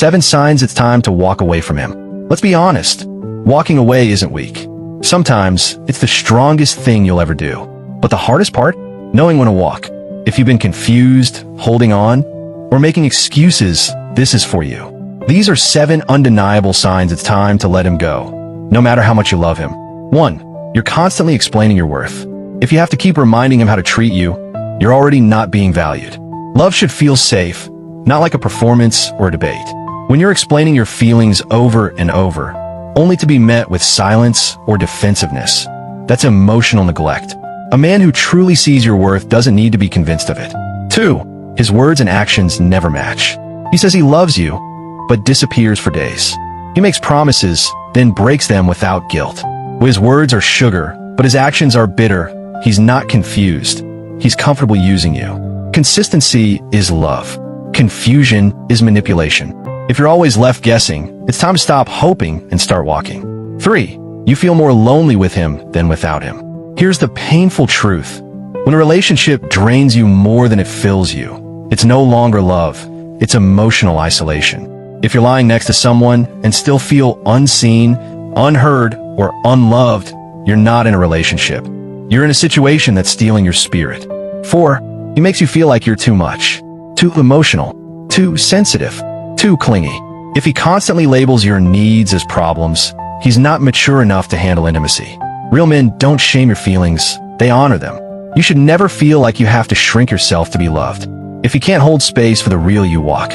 7 signs it's time to walk away from him. Let's be honest. Walking away isn't weak. Sometimes it's the strongest thing you'll ever do. But the hardest part? Knowing when to walk. If you've been confused, holding on, or making excuses, this is for you. These are 7 undeniable signs it's time to let him go, no matter how much you love him. 1. You're constantly explaining your worth. If you have to keep reminding him how to treat you, you're already not being valued. Love should feel safe, not like a performance or a debate. When you're explaining your feelings over and over, only to be met with silence or defensiveness, that's emotional neglect. A man who truly sees your worth doesn't need to be convinced of it. 2. His words and actions never match. He says he loves you, but disappears for days. He makes promises, then breaks them without guilt. His words are sugar, but his actions are bitter. He's not confused. He's comfortable using you. Consistency is love. Confusion is manipulation. If you're always left guessing, it's time to stop hoping and start walking. 3. You feel more lonely with him than without him. Here's the painful truth. When a relationship drains you more than it fills you, it's no longer love. It's emotional isolation. If you're lying next to someone and still feel unseen, unheard, or unloved, you're not in a relationship. You're in a situation that's stealing your spirit. 4. He makes you feel like you're too much, too emotional, too sensitive, too clingy. If he constantly labels your needs as problems, he's not mature enough to handle intimacy. Real men don't shame your feelings, they honor them. You should never feel like you have to shrink yourself to be loved. If he can't hold space for the real you, walk.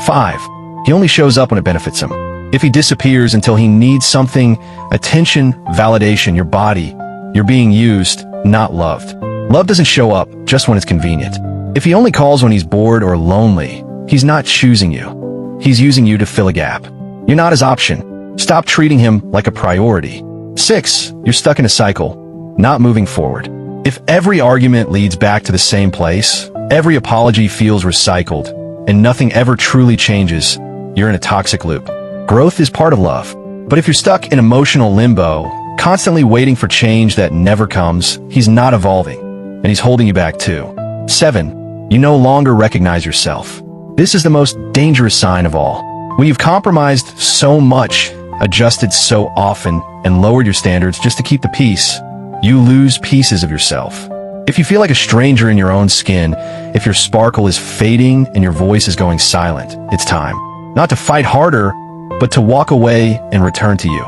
5. He only shows up when it benefits him. If he disappears until he needs something, attention, validation, your body, you're being used, not loved. Love doesn't show up just when it's convenient. If he only calls when he's bored or lonely, he's not choosing you. He's using you to fill a gap. You're not his option. Stop treating him like a priority. 6. You're stuck in a cycle, not moving forward. If every argument leads back to the same place, every apology feels recycled, and nothing ever truly changes, you're in a toxic loop. Growth is part of love. But if you're stuck in emotional limbo, constantly waiting for change that never comes, he's not evolving, and he's holding you back too. 7. You no longer recognize yourself. This is the most dangerous sign of all. When you've compromised so much, adjusted so often, and lowered your standards just to keep the peace, you lose pieces of yourself. If you feel like a stranger in your own skin, if your sparkle is fading and your voice is going silent, it's time. Not to fight harder, but to walk away and return to you.